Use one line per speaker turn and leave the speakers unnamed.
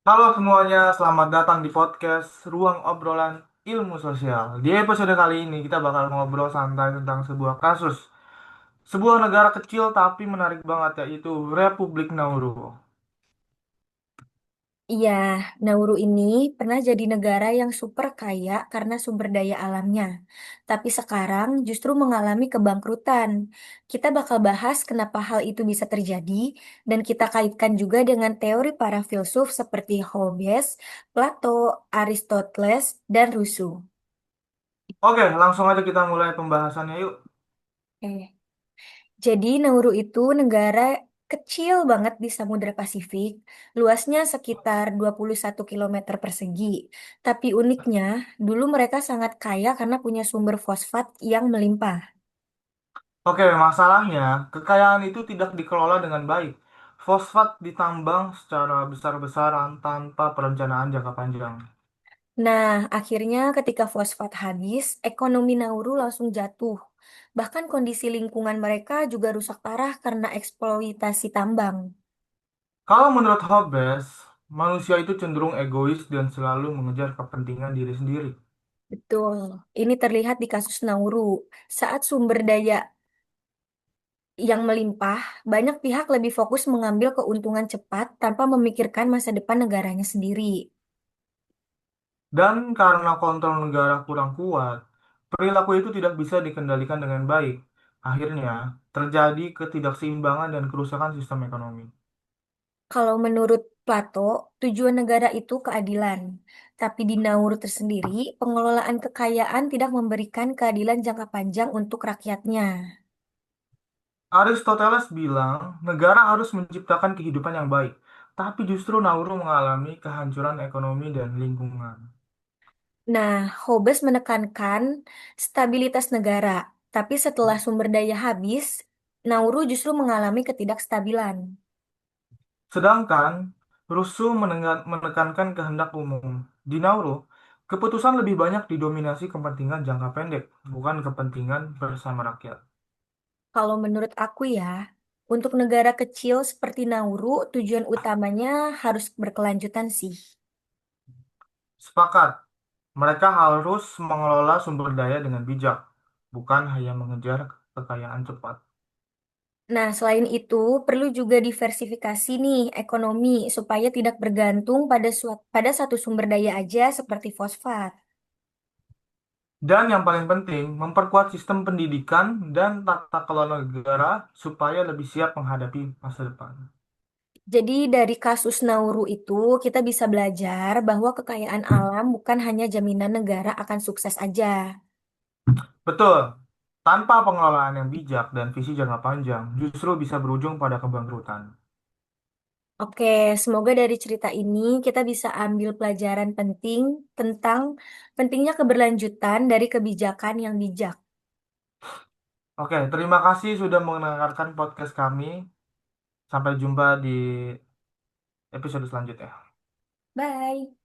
Halo semuanya, selamat datang di podcast Ruang Obrolan Ilmu Sosial. Di episode kali ini kita bakal ngobrol santai tentang sebuah kasus. Sebuah negara kecil tapi menarik banget yaitu Republik Nauru.
Iya, Nauru ini pernah jadi negara yang super kaya karena sumber daya alamnya. Tapi sekarang justru mengalami kebangkrutan. Kita bakal bahas kenapa hal itu bisa terjadi dan kita kaitkan juga dengan teori para filsuf seperti Hobbes, Plato, Aristoteles, dan Rousseau.
Oke, langsung aja kita mulai pembahasannya yuk.
Oke. Jadi Nauru itu negara kecil banget di Samudra Pasifik, luasnya sekitar 21 kilometer persegi. Tapi uniknya, dulu mereka sangat kaya karena punya sumber fosfat yang melimpah.
Oke, masalahnya kekayaan itu tidak dikelola dengan baik. Fosfat ditambang secara besar-besaran tanpa perencanaan jangka panjang.
Nah, akhirnya ketika fosfat habis, ekonomi Nauru langsung jatuh. Bahkan kondisi lingkungan mereka juga rusak parah karena eksploitasi tambang.
Kalau menurut Hobbes, manusia itu cenderung egois dan selalu mengejar kepentingan diri sendiri.
Betul. Ini terlihat di kasus Nauru. Saat sumber daya yang melimpah, banyak pihak lebih fokus mengambil keuntungan cepat tanpa memikirkan masa depan negaranya sendiri.
Dan karena kontrol negara kurang kuat, perilaku itu tidak bisa dikendalikan dengan baik. Akhirnya, terjadi ketidakseimbangan dan kerusakan sistem ekonomi.
Kalau menurut Plato, tujuan negara itu keadilan. Tapi di Nauru tersendiri, pengelolaan kekayaan tidak memberikan keadilan jangka panjang untuk rakyatnya.
Aristoteles bilang, negara harus menciptakan kehidupan yang baik, tapi justru Nauru mengalami kehancuran ekonomi dan lingkungan.
Nah, Hobbes menekankan stabilitas negara. Tapi setelah sumber daya habis, Nauru justru mengalami ketidakstabilan.
Sedangkan, Rousseau menekankan kehendak umum. Di Nauru, keputusan lebih banyak didominasi kepentingan jangka pendek, bukan kepentingan bersama rakyat.
Kalau menurut aku ya, untuk negara kecil seperti Nauru, tujuan utamanya harus berkelanjutan sih.
Sepakat, mereka harus mengelola sumber daya dengan bijak, bukan hanya mengejar kekayaan cepat.
Nah, selain itu, perlu juga diversifikasi nih ekonomi supaya tidak bergantung pada satu sumber daya aja seperti fosfat.
Dan yang paling penting, memperkuat sistem pendidikan dan tata kelola negara supaya lebih siap menghadapi masa depan.
Jadi dari kasus Nauru itu kita bisa belajar bahwa kekayaan alam bukan hanya jaminan negara akan sukses aja.
Betul, tanpa pengelolaan yang bijak dan visi jangka panjang, justru bisa berujung pada kebangkrutan.
Oke, semoga dari cerita ini kita bisa ambil pelajaran penting tentang pentingnya keberlanjutan dari kebijakan yang bijak.
Oke, terima kasih sudah mendengarkan podcast kami. Sampai jumpa di episode selanjutnya.
Bye.